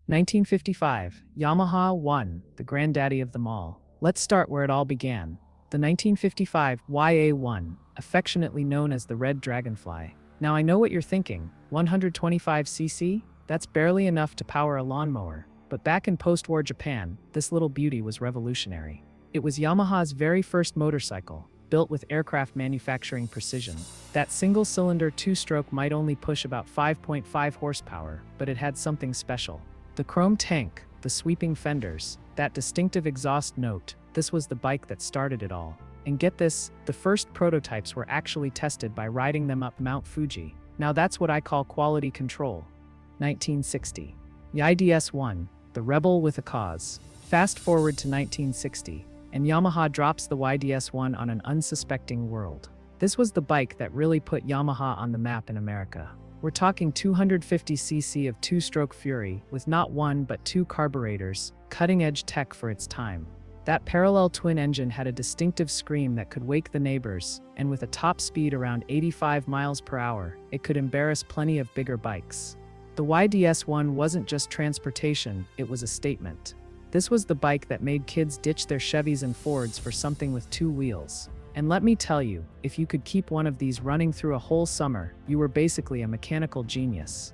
1955, Yamaha R1, the granddaddy of them all. Let's start where it all began. The 1955 YA1, affectionately known as the Red Dragonfly. Now I know what you're thinking, 125cc? That's barely enough to power a lawnmower. But back in post-war Japan, this little beauty was revolutionary. It was Yamaha's very first motorcycle, built with aircraft manufacturing precision. That single-cylinder two-stroke might only push about 5.5 horsepower, but it had something special. The chrome tank, the sweeping fenders, that distinctive exhaust note, this was the bike that started it all. And get this, the first prototypes were actually tested by riding them up Mount Fuji. Now that's what I call quality control. 1960. YDS-1, the rebel with a cause. Fast forward to 1960, and Yamaha drops the YDS-1 on an unsuspecting world. This was the bike that really put Yamaha on the map in America. We're talking 250cc of two-stroke fury with not one but two carburetors, cutting-edge tech for its time. That parallel twin engine had a distinctive scream that could wake the neighbors, and with a top speed around 85 miles per hour, it could embarrass plenty of bigger bikes. The YDS-1 wasn't just transportation, it was a statement. This was the bike that made kids ditch their Chevys and Fords for something with two wheels. And let me tell you, if you could keep one of these running through a whole summer, you were basically a mechanical genius.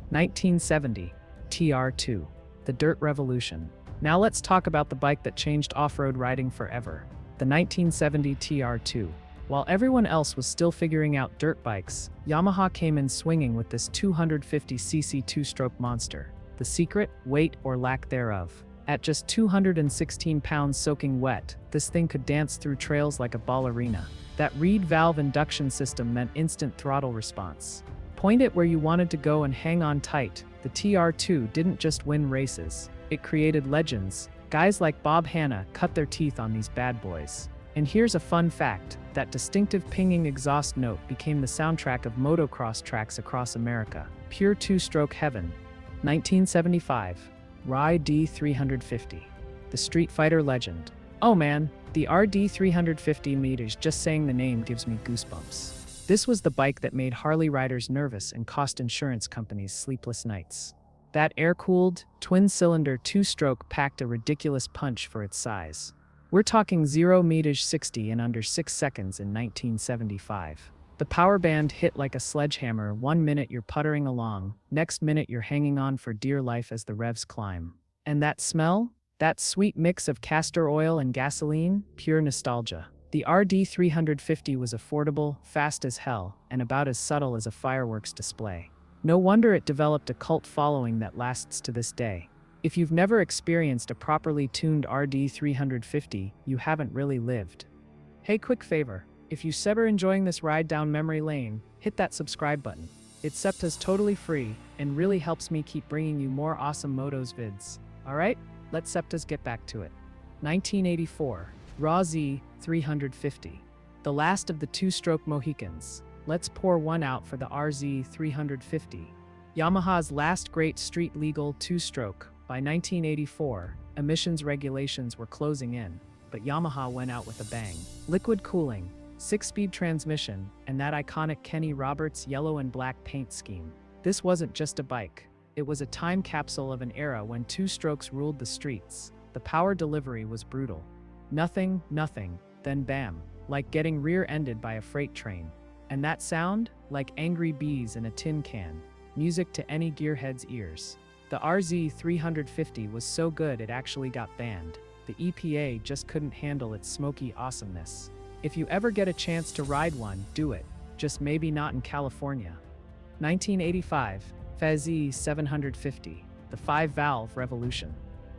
1970, TR2, the Dirt Revolution. Now let's talk about the bike that changed off-road riding forever, the 1970 TR2. While everyone else was still figuring out dirt bikes, Yamaha came in swinging with this 250cc two-stroke monster. The secret? Weight or lack thereof. At just 216 pounds soaking wet, this thing could dance through trails like a ballerina. That reed valve induction system meant instant throttle response. Point it where you wanted to go and hang on tight. The TR2 didn't just win races, it created legends. Guys like Bob Hanna cut their teeth on these bad boys. And here's a fun fact, that distinctive pinging exhaust note became the soundtrack of motocross tracks across America. Pure two-stroke heaven. 1975. RD350, the Street Fighter legend. Oh man, the RD350 meters, just saying the name gives me goosebumps. This was the bike that made Harley riders nervous and cost insurance companies sleepless nights. That air-cooled, twin-cylinder two-stroke packed a ridiculous punch for its size. We're talking 0 meters 60 in under 6 seconds in 1975. The power band hit like a sledgehammer. 1 minute you're puttering along, next minute you're hanging on for dear life as the revs climb. And that smell? That sweet mix of castor oil and gasoline? Pure nostalgia. The RD350 was affordable, fast as hell, and about as subtle as a fireworks display. No wonder it developed a cult following that lasts to this day. If you've never experienced a properly tuned RD350, you haven't really lived. Hey, quick favor. If you're ever enjoying this ride down memory lane, hit that subscribe button. It's totally free and really helps me keep bringing you more awesome motos vids. Alright, let's get back to it. 1984, RAW Z350. The last of the two-stroke Mohicans. Let's pour one out for the RZ350. Yamaha's last great street-legal two-stroke. By 1984, emissions regulations were closing in, but Yamaha went out with a bang. Liquid cooling, 6-speed transmission, and that iconic Kenny Roberts yellow and black paint scheme. This wasn't just a bike. It was a time capsule of an era when two strokes ruled the streets. The power delivery was brutal. Nothing, then bam, like getting rear-ended by a freight train. And that sound? Like angry bees in a tin can. Music to any gearhead's ears. The RZ350 was so good it actually got banned. The EPA just couldn't handle its smoky awesomeness. If you ever get a chance to ride one, do it. Just maybe not in California. 1985, FZ 750, the 5-valve revolution.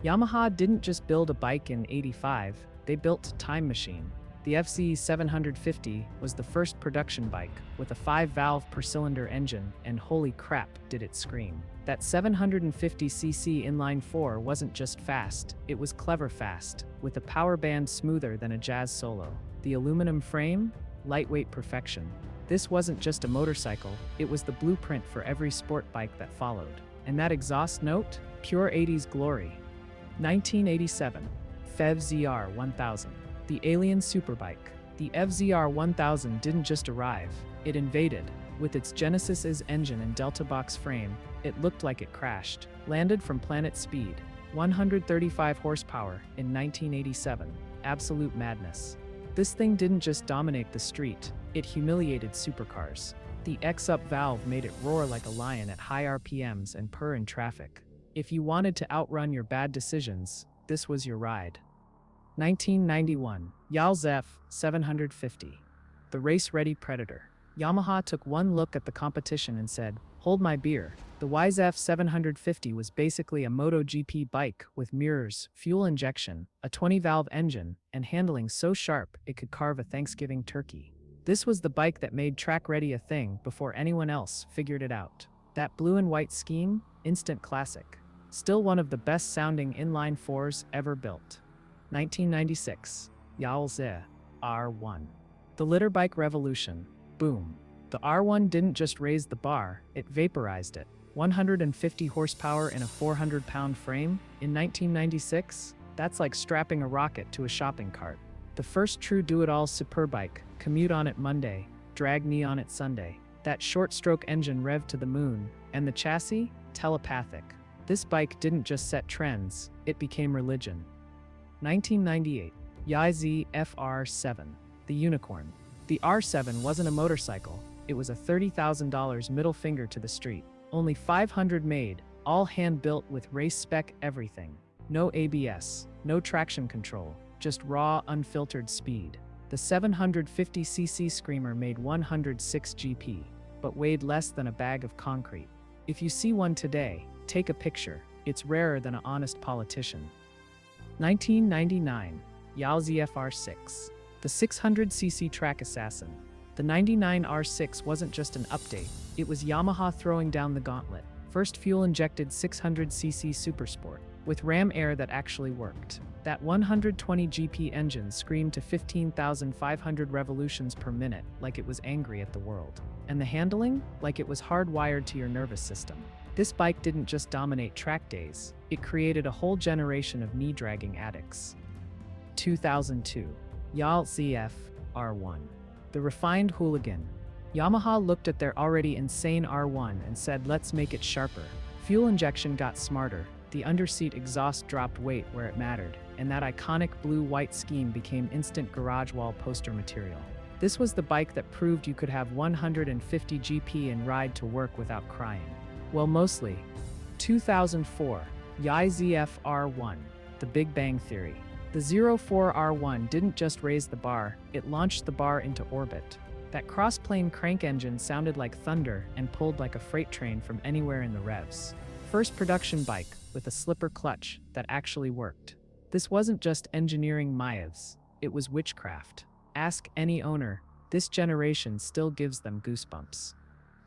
Yamaha didn't just build a bike in '85, they built a time machine. The FZ 750 was the first production bike with a 5-valve per-cylinder engine, and holy crap, did it scream. That 750cc inline-4 wasn't just fast, it was clever fast, with a power band smoother than a jazz solo. The aluminum frame? Lightweight perfection. This wasn't just a motorcycle, it was the blueprint for every sport bike that followed. And that exhaust note? Pure 80s glory. 1987, FZR 1000. The alien superbike. The FZR 1000 didn't just arrive, it invaded. With its Genesis's engine and Delta box frame, It looked like it crashed. Landed from planet speed. 135 horsepower in 1987. Absolute madness. This thing didn't just dominate the street, it humiliated supercars. The X-up valve made it roar like a lion at high RPMs and purr in traffic. If you wanted to outrun your bad decisions, this was your ride. 1991, YZ F750. The race-ready predator. Yamaha took one look at the competition and said, "Hold my beer." The YZ F750 was basically a MotoGP bike with mirrors, fuel injection, a 20-valve engine, and handling so sharp it could carve a Thanksgiving turkey. This was the bike that made track-ready a thing before anyone else figured it out. That blue and white scheme? Instant classic. Still one of the best-sounding inline fours ever built. 1996, YZ R1. The litter bike revolution. Boom. The R1 didn't just raise the bar, it vaporized it. 150 horsepower in a 400-pound frame? In 1996? That's like strapping a rocket to a shopping cart. The first true do-it-all superbike, commute on it Monday, drag knee on it Sunday. That short-stroke engine revved to the moon, and the chassis? Telepathic. This bike didn't just set trends, it became religion. 1998, YZ FR7. The unicorn. The R7 wasn't a motorcycle, it was a $30,000 middle finger to the street. Only 500 made, all hand-built with race-spec everything. No ABS, no traction control, just raw, unfiltered speed. The 750cc Screamer made 106 GP, but weighed less than a bag of concrete. If you see one today, take a picture, it's rarer than an honest politician. 1999, YZ FR6. The 600cc track assassin. The 99 R6 wasn't just an update, it was Yamaha throwing down the gauntlet. First fuel-injected 600cc Supersport, with ram air that actually worked. That 120 GP engine screamed to 15,500 revolutions per minute like it was angry at the world. And the handling? Like it was hardwired to your nervous system. This bike didn't just dominate track days, it created a whole generation of knee-dragging addicts. 2002, YZ R1. The refined hooligan. Yamaha looked at their already insane R1 and said, let's make it sharper. Fuel injection got smarter, the underseat exhaust dropped weight where it mattered, and that iconic blue-white scheme became instant garage wall poster material. This was the bike that proved you could have 150 GP and ride to work without crying. Well, mostly. 2004, YZ FR1. The Big Bang Theory. The 04 R1 didn't just raise the bar, it launched the bar into orbit. That cross-plane crank engine sounded like thunder and pulled like a freight train from anywhere in the revs. First production bike with a slipper clutch that actually worked. This wasn't just engineering myths, it was witchcraft. Ask any owner, this generation still gives them goosebumps.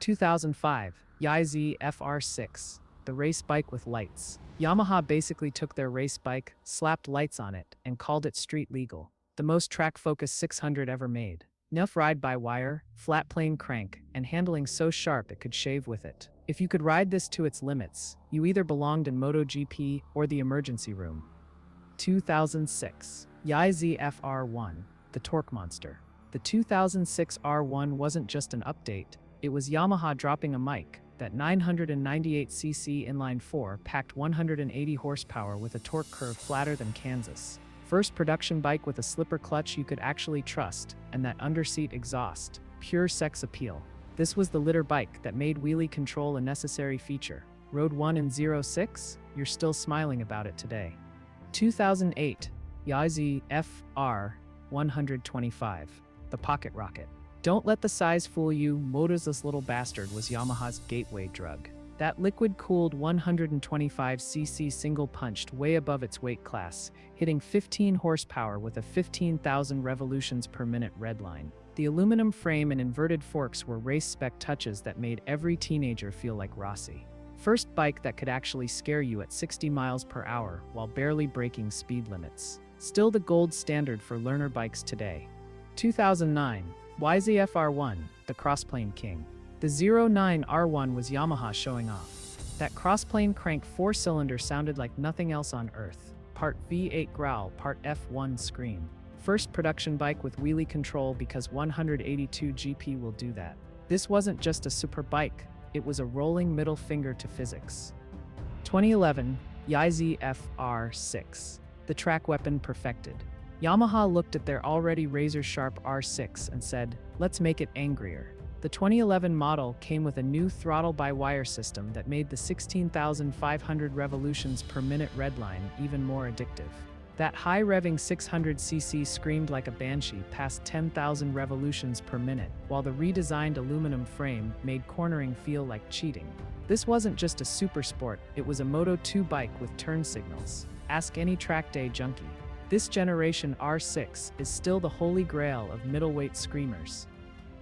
2005, YZ FR6. The race bike with lights. Yamaha basically took their race bike, slapped lights on it, and called it street legal. The most track-focused 600 ever made. Enough ride-by-wire, flat plane crank, and handling so sharp it could shave with it. If you could ride this to its limits, you either belonged in MotoGP or the emergency room. 2006, YZ FR1. The torque monster. The 2006 R1 wasn't just an update, it was Yamaha dropping a mic. That 998cc inline 4 packed 180 horsepower with a torque curve flatter than Kansas. First production bike with a slipper clutch you could actually trust, and that underseat exhaust, pure sex appeal. This was the litter bike that made wheelie control a necessary feature. Rode one in 06? You're still smiling about it today. 2008, YZ FR 125. The Pocket Rocket. Don't let the size fool you, Moto's this little bastard was Yamaha's gateway drug. That liquid-cooled 125cc single-punched way above its weight class, hitting 15 horsepower with a 15,000 revolutions per minute redline. The aluminum frame and inverted forks were race-spec touches that made every teenager feel like Rossi. First bike that could actually scare you at 60 miles per hour while barely breaking speed limits. Still the gold standard for learner bikes today. 2009. YZ FR1, the crossplane king. The 09 R1 was Yamaha showing off. That crossplane crank 4-cylinder sounded like nothing else on earth. Part V8 growl, part F1 scream. First production bike with wheelie control because 182 GP will do that. This wasn't just a super bike, it was a rolling middle finger to physics. 2011, Yamaha R6, the track weapon perfected. Yamaha looked at their already razor-sharp R6 and said, let's make it angrier. The 2011 model came with a new throttle-by-wire system that made the 16,500 revolutions per minute redline even more addictive. That high-revving 600cc screamed like a banshee past 10,000 revolutions per minute, while the redesigned aluminum frame made cornering feel like cheating. This wasn't just a super sport, it was a Moto2 bike with turn signals. Ask any track day junkie. This generation R6 is still the holy grail of middleweight screamers.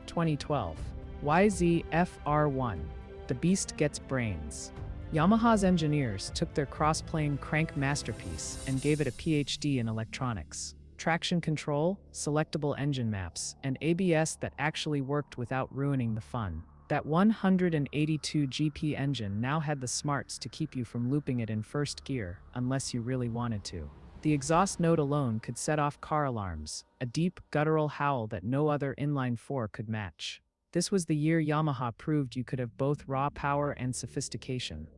2012. YZF-R1. The Beast gets brains. Yamaha's engineers took their cross-plane crank masterpiece and gave it a PhD in electronics. Traction control, selectable engine maps, and ABS that actually worked without ruining the fun. That 182 GP engine now had the smarts to keep you from looping it in first gear, unless you really wanted to. The exhaust note alone could set off car alarms, a deep, guttural howl that no other inline-4 could match. This was the year Yamaha proved you could have both raw power and sophistication.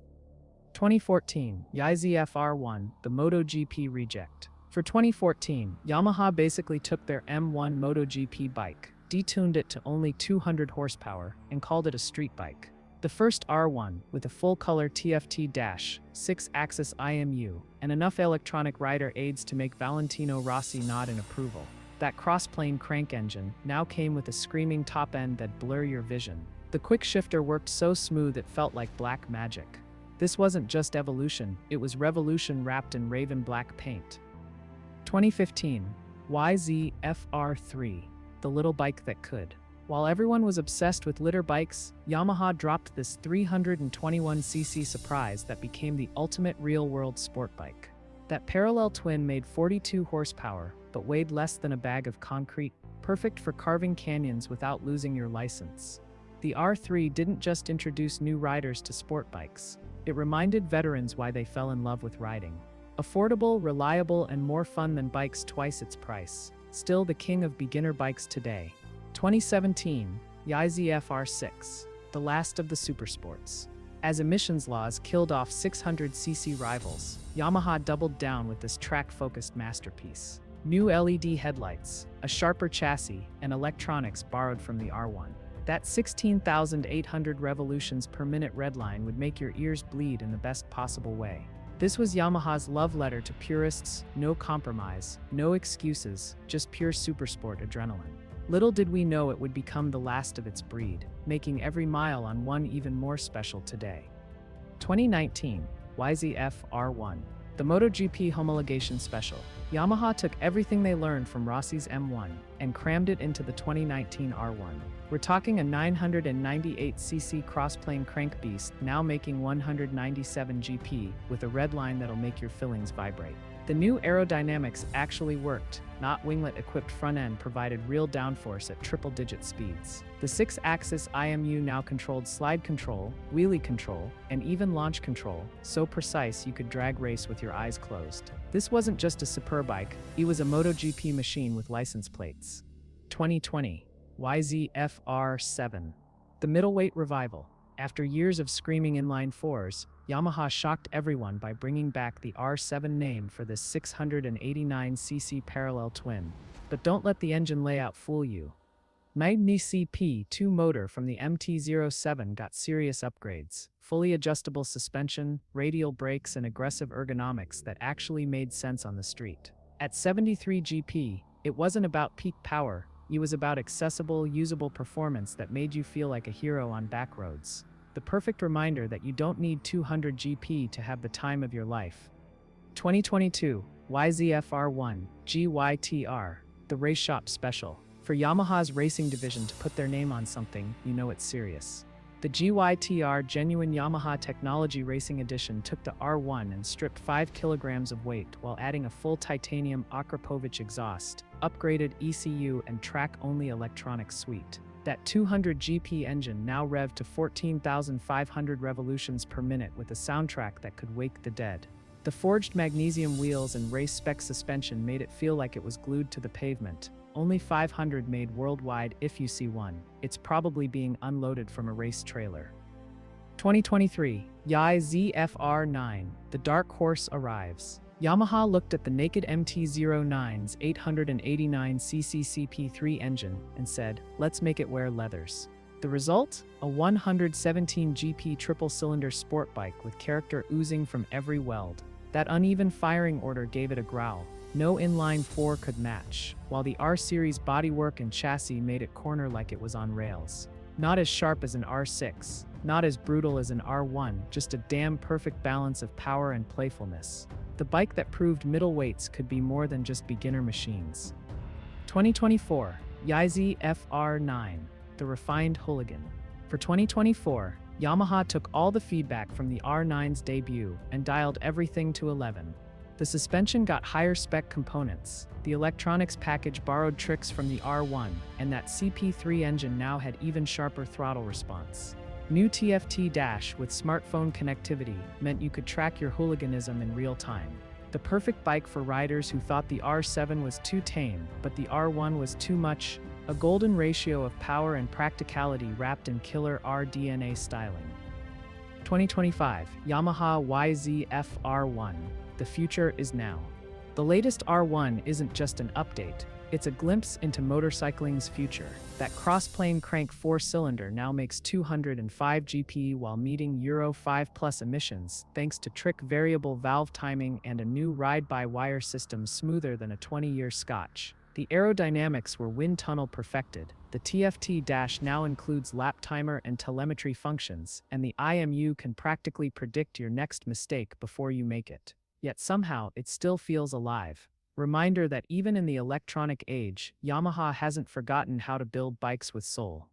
2014, Yamaha R1, the MotoGP reject. For 2014, Yamaha basically took their M1 MotoGP bike, detuned it to only 200 horsepower, and called it a street bike. The first R1, with a full-color TFT dash, 6-axis IMU, and enough electronic rider aids to make Valentino Rossi nod in approval. That cross-plane crank engine now came with a screaming top end that'd blur your vision. The quick shifter worked so smooth it felt like black magic. This wasn't just evolution, it was revolution wrapped in raven black paint. 2015, YZF-R3, the little bike that could. While everyone was obsessed with litter bikes, Yamaha dropped this 321cc surprise that became the ultimate real-world sport bike. That parallel twin made 42 horsepower, but weighed less than a bag of concrete, perfect for carving canyons without losing your license. The R3 didn't just introduce new riders to sport bikes. It reminded veterans why they fell in love with riding. Affordable, reliable, and more fun than bikes twice its price. Still the king of beginner bikes today. 2017, Yamaha R6, the last of the supersports. As emissions laws killed off 600cc rivals, Yamaha doubled down with this track-focused masterpiece. New LED headlights, a sharper chassis, and electronics borrowed from the R1. That 16,800 revolutions per minute redline would make your ears bleed in the best possible way. This was Yamaha's love letter to purists, no compromise, no excuses, just pure supersport adrenaline. Little did we know it would become the last of its breed, making every mile on one even more special today. 2019, YZF-R1, the MotoGP homologation special. Yamaha took everything they learned from Rossi's M1 and crammed it into the 2019 R1. We're talking a 998cc crossplane crank beast now making 197 GP with a redline that'll make your fillings vibrate. The new aerodynamics actually worked, not winglet-equipped front end provided real downforce at triple-digit speeds. The 6-axis IMU now controlled slide control, wheelie control, and even launch control, so precise you could drag race with your eyes closed. This wasn't just a superb bike, it was a MotoGP machine with license plates. 2020, YZF-R7, the middleweight revival. After years of screaming inline fours, Yamaha shocked everyone by bringing back the R7 name for this 689cc parallel twin. But don't let the engine layout fool you. 90cp2 motor from the MT-07 got serious upgrades, fully adjustable suspension, radial brakes, and aggressive ergonomics that actually made sense on the street. At 73 GP, it wasn't about peak power, it was about accessible, usable performance that made you feel like a hero on back roads. The perfect reminder that you don't need 200 GP to have the time of your life. 2022, YZF-R1, GYTR, the Race Shop Special. For Yamaha's racing division to put their name on something, you know it's serious. The GYTR Genuine Yamaha Technology Racing Edition took the R1 and stripped 5 kilograms of weight while adding a full titanium Akrapovic exhaust, upgraded ECU, and track-only electronic suite. That 200 GP engine now revved to 14,500 revolutions per minute with a soundtrack that could wake the dead. The forged magnesium wheels and race-spec suspension made it feel like it was glued to the pavement. Only 500 made worldwide if you see one. It's probably being unloaded from a race trailer. 2023, Yamaha ZFR9, the dark horse arrives. Yamaha looked at the naked MT-09's 889cc CP3 engine and said, let's make it wear leathers. The result? A 117 GP triple-cylinder sport bike with character oozing from every weld. That uneven firing order gave it a growl. No inline 4 could match, while the R-Series bodywork and chassis made it corner like it was on rails. Not as sharp as an R6, not as brutal as an R1, just a damn perfect balance of power and playfulness. The bike that proved middleweights could be more than just beginner machines. 2024, Yamaha FR9, the refined hooligan. For 2024, Yamaha took all the feedback from the R9's debut and dialed everything to 11. The suspension got higher spec components, the electronics package borrowed tricks from the R1, and that CP3 engine now had even sharper throttle response. New TFT dash with smartphone connectivity meant you could track your hooliganism in real time. The perfect bike for riders who thought the R7 was too tame, but the R1 was too much, a golden ratio of power and practicality wrapped in killer R-DNA styling. 2025, Yamaha YZF-R1. The future is now. The latest R1 isn't just an update, it's a glimpse into motorcycling's future. That cross-plane crank 4-cylinder now makes 205 GP while meeting Euro 5+ emissions thanks to trick variable valve timing and a new ride-by-wire system smoother than a 20-year Scotch. The aerodynamics were wind tunnel perfected. The TFT dash now includes lap timer and telemetry functions, and the IMU can practically predict your next mistake before you make it. Yet somehow it still feels alive. Reminder that even in the electronic age, Yamaha hasn't forgotten how to build bikes with soul.